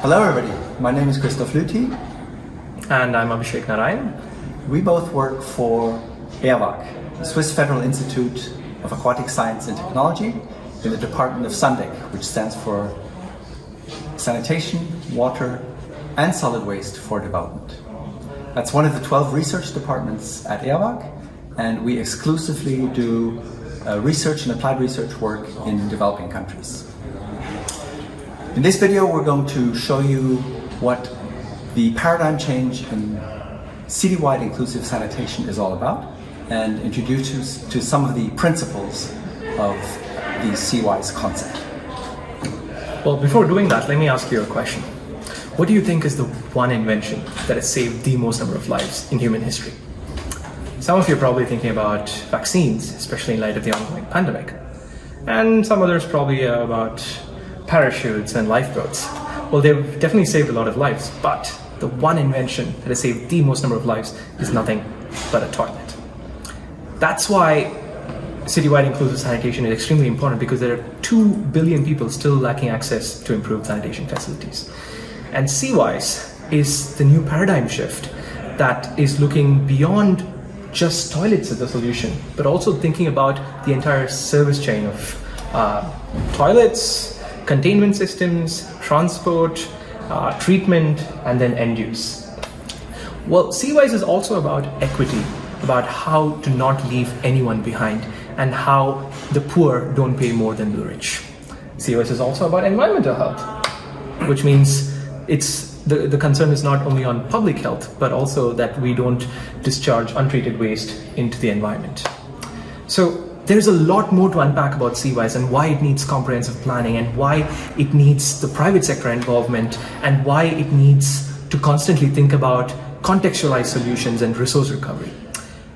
Hello everybody, my name is Christoph Lüthi. And I'm Abishek Narayan. We both work for Eawag, the Swiss Federal Institute of Aquatic Science and Technology in the Department of Sandec, which stands for Sanitation, Water and Solid Waste for Development. That's one of the 12 research departments at Eawag, and we exclusively do research and applied research work in developing countries. In this video we're going to show you what the paradigm change in citywide inclusive sanitation is all about and introduce you to some of the principles of the CWIS concept. Well, before doing that, let me ask you a question. What do you think is the one invention that has saved the most number of lives in human history? Some of you are probably thinking about vaccines, especially in light of the ongoing pandemic. And some others probably about parachutes and lifeboats. Well, they've definitely saved a lot of lives, but the one invention that has saved the most number of lives is nothing but a toilet. That's why citywide inclusive sanitation is extremely important, because there are 2 billion people still lacking access to improved sanitation facilities. And CWIS is the new paradigm shift that is looking beyond just toilets as a solution, but also thinking about the entire service chain of toilets, containment systems, transport, treatment, and then end use. Well, CWIS is also about equity, about how to not leave anyone behind and how the poor don't pay more than the rich. CWIS is also about environmental health, which means the concern is not only on public health, but also that we don't discharge untreated waste into the environment. So there's a lot more to unpack about CWIS and why it needs comprehensive planning and why it needs the private sector involvement and why it needs to constantly think about contextualized solutions and resource recovery.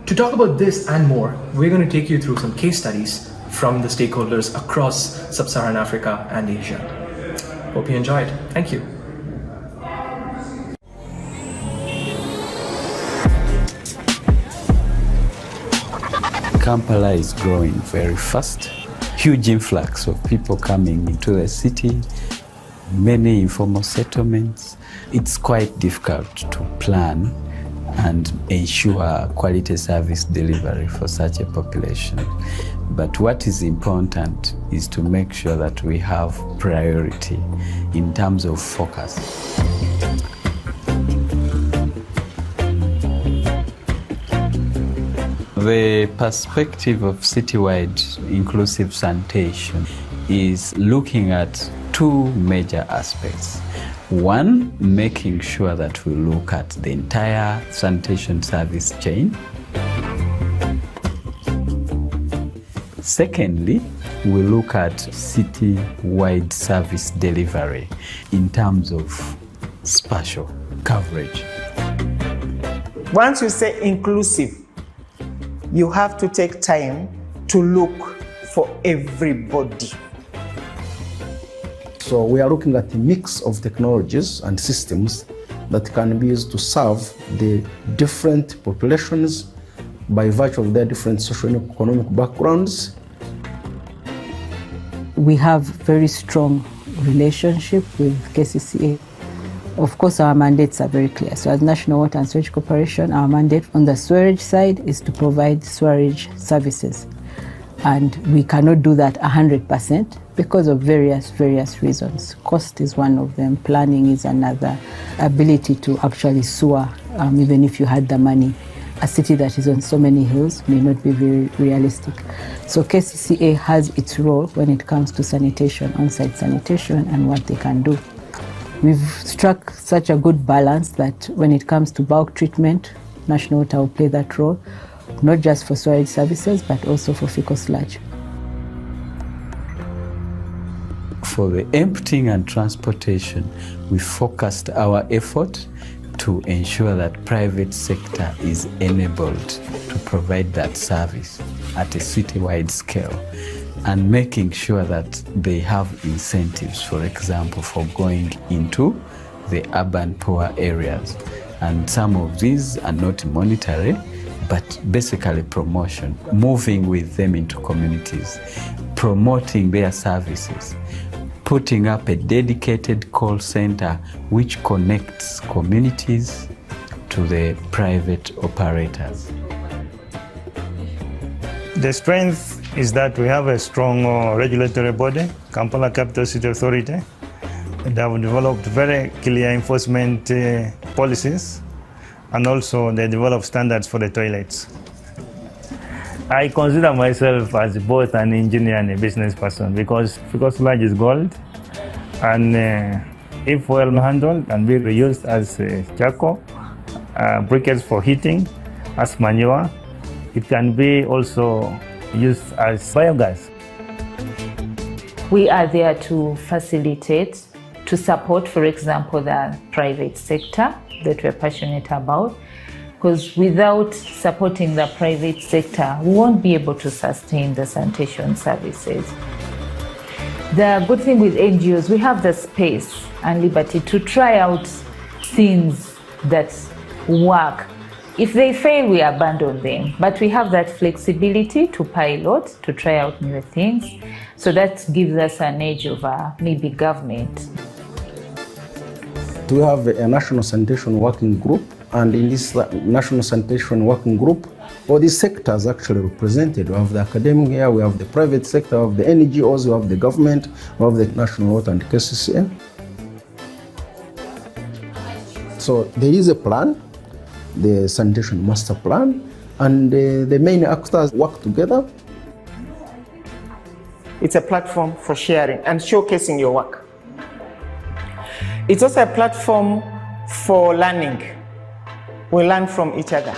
To talk about this and more, we're going to take you through some case studies from the stakeholders across Sub-Saharan Africa and Asia. Hope you enjoyed. Thank you. Kampala is growing very fast. Huge influx of people coming into the city, many informal settlements. It's quite difficult to plan and ensure quality service delivery for such a population. But what is important is to make sure that we have priority in terms of focus. The perspective of citywide inclusive sanitation is looking at 2 major aspects. One, making sure that we look at the entire sanitation service chain. Secondly, we look at city-wide service delivery in terms of spatial coverage. Once you say inclusive, you have to take time to look for everybody. So we are looking at a mix of technologies and systems that can be used to serve the different populations by virtue of their different socio-economic backgrounds. We have very strong relationship with KCCA. Of course, our mandates are very clear. So as National Water and Sewage Corporation, our mandate on the sewerage side is to provide sewerage services. And we cannot do that 100% because of various reasons. Cost is one of them, planning is another, ability to actually sewer, even if you had the money. A city that is on so many hills may not be very realistic. So KCCA has its role when it comes to sanitation, on-site sanitation, and what they can do. We've struck such a good balance that when it comes to bulk treatment, National Water will play that role, not just for sewerage services, but also for fecal sludge. For the emptying and transportation, we focused our effort to ensure that private sector is enabled to provide that service at a citywide scale, and making sure that they have incentives, for example, for going into the urban poor areas. And some of these are not monetary, but basically promotion, moving with them into communities, promoting their services, putting up a dedicated call center which connects communities to the private operators. The strength is that we have a strong regulatory body, Kampala Capital City Authority. They have developed very clear enforcement policies, and also they develop standards for the toilets. I consider myself as both an engineer and a business person because sludge is gold, and if well handled and be reused as charcoal, briquettes for heating, as manure, it can be also used as biogas. We are there to facilitate, to support, for example, the private sector that we're passionate about, because without supporting the private sector, we won't be able to sustain the sanitation services. The good thing with NGOs, we have the space and liberty to try out things that work. If they fail, we abandon them, but we have that flexibility to pilot, to try out new things. So that gives us an edge over maybe government. We have a national sanitation working group, and in this national sanitation working group, all these sectors actually represented. We have the academia, we have the private sector, we have the NGOs, we have the government, we have the National Water and KCCA. So there is a plan, the sanitation master plan, and the main actors work together. It's a platform for sharing and showcasing your work. It's also a platform for learning. We learn from each other.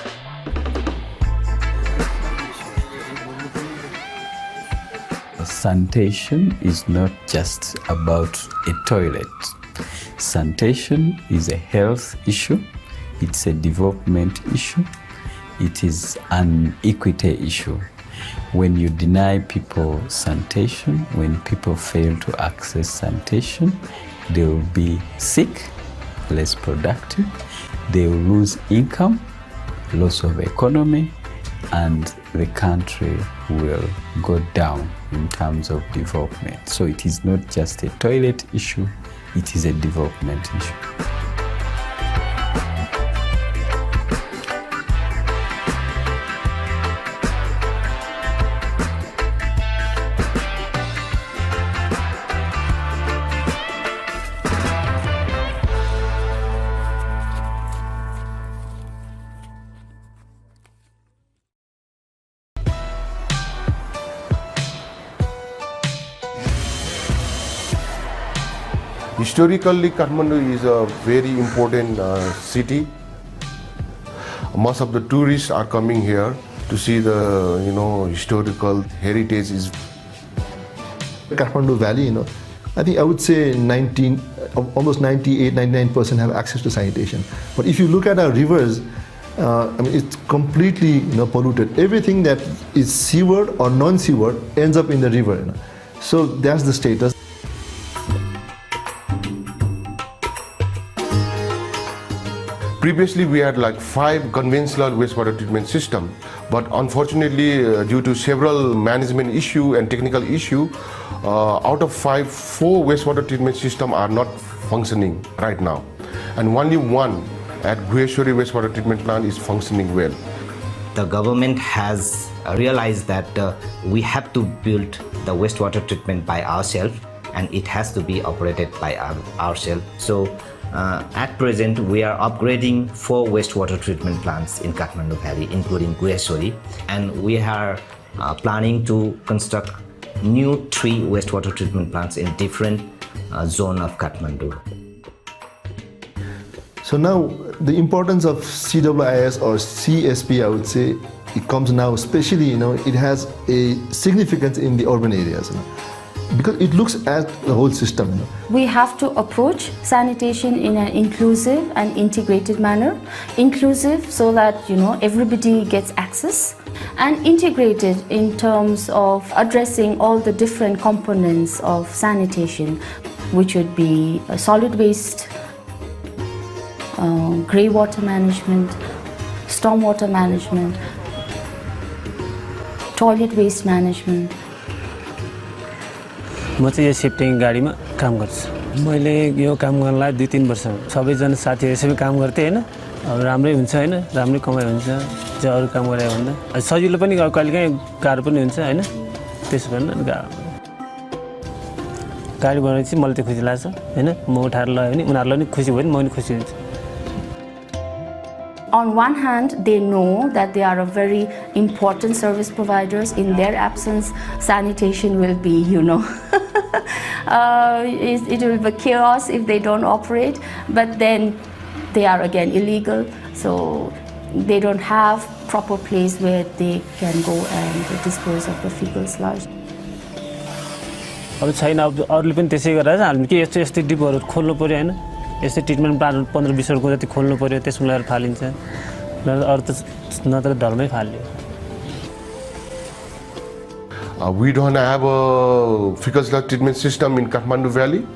Sanitation is not just about a toilet. Sanitation is a health issue, it's a development issue, it is an equity issue. When you deny people sanitation, when people fail to access sanitation, they will be sick, less productive, they will lose income, loss of economy, and the country will go down in terms of development. So it is not just a toilet issue, it is a development issue. Historically, Kathmandu is a very important city. Most of the tourists are coming here to see the historical heritage. Is Kathmandu Valley, I think I would say almost 98-99% have access to sanitation. But if you look at our rivers, it's completely polluted. Everything that is seaward or non-seaward ends up in the river. So that's the status. Previously, we had like 5 conventional wastewater treatment systems, but unfortunately, due to several management issue and technical issue, out of 5, 4 wastewater treatment systems are not functioning right now, and only one at Gueshwari wastewater treatment plant is functioning well. The government has realized that we have to build the wastewater treatment by ourselves, and it has to be operated by ourselves. So. At present, we are upgrading 4 wastewater treatment plants in Kathmandu Valley, including Gueshwari, and we are planning to construct new 3 wastewater treatment plants in different zones of Kathmandu. So now the importance of CWIS or CSP, I would say, it comes now, especially it has a significance in the urban areas. Because it looks at the whole system. We have to approach sanitation in an inclusive and integrated manner. Inclusive so that everybody gets access, and integrated in terms of addressing all the different components of sanitation, which would be solid waste, grey water management, stormwater management, toilet waste management. म चाहिँ यो शिफ्टिङ गाडीमा काम गर्छु मैले यो काम गर्नलाई 2-3 वर्ष सबैजना साथीहरू यसैमा काम गर्थे हैन अब राम्रै हुन्छ हैन राम्रै कमाइ हुन्छ जो अरु काम गरे भन्दा सजिलो पनि कहिलेकाहीँ गाह्रो पनि हुन्छ हैन त्यसो गर्न गाडी बनाए चाहिँ मलाई त्यो खुसी लाग्छ हैन म उठाएर लयो भने उनीहरुलाई पनि खुसी भयो नि म पनि खुसी हुन्छु On one hand, they know that they are a very important service providers. In their absence, sanitation will be, it will be chaos if they don't operate. But then they are again illegal, so they don't have proper place where they can go and dispose of the fecal sludge. अब छैन अब अरूले पनि त्यसै गरेर हामी के यस्तो डिपहरू खोल्नु पर्यो हैन यस्तै ट्रिटमेन्ट प्लान्ट 15-20 को जति खोल्नु पर्यो त्यसमा ल्याएर फालिन्छ अरु त नत्र धर्मै फाल्यो We don't have a fecal sludge treatment system in Kathmandu Valley.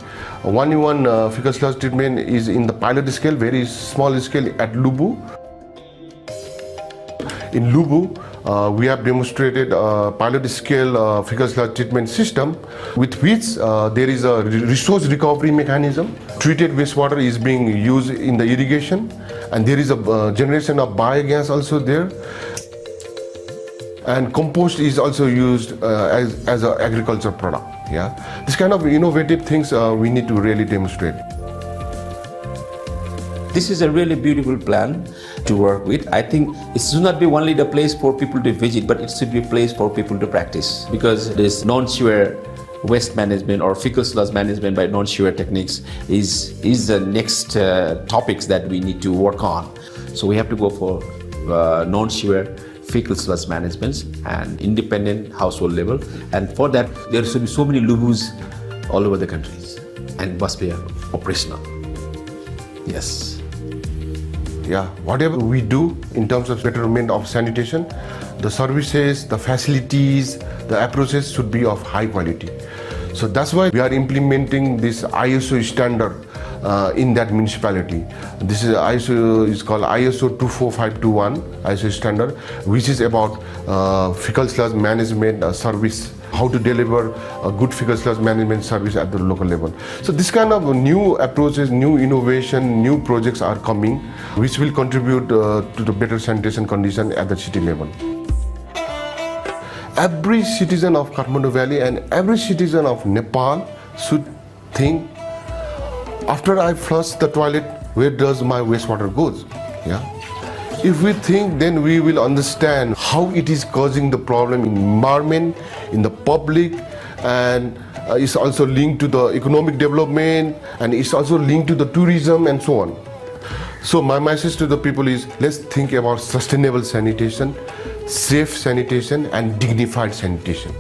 1-in-1 fecal sludge treatment is in the pilot scale, very small scale at Lubu. In Lubu, we have demonstrated a pilot scale fecal sludge treatment system with which there is a resource recovery mechanism. Treated wastewater is being used in the irrigation, and there is a generation of biogas also there. And compost is also used as an agriculture product. Yeah, this kind of innovative things we need to really demonstrate. This is a really beautiful plan to work with. I think it should not be only the place for people to visit, but it should be a place for people to practice, because this non-sewer waste management or fecal sludge management by non-sewer techniques is the next topics that we need to work on. So we have to go for non-sewer fecal sludge management and independent household level, and for that there should be so many lubus all over the countries and must be operational. Yes. Yeah, whatever we do in terms of betterment of sanitation, the services, the facilities, the approaches should be of high quality. So that's why we are implementing this ISO standard in that municipality. This is ISO is called ISO 24521 ISO standard, which is about fecal sludge management service, how to deliver a good fecal sludge management service at the local level. So this kind of new approaches, new innovation, new projects are coming, which will contribute to the better sanitation condition at the city level. Every citizen of Kathmandu Valley and every citizen of Nepal should think, after I flush the toilet, where does my wastewater goes? Yeah. If we think, then we will understand how it is causing the problem in environment, in the public, and it's also linked to the economic development, and it's also linked to the tourism and so on. So my message to the people is, let's think about sustainable sanitation, safe sanitation, and dignified sanitation.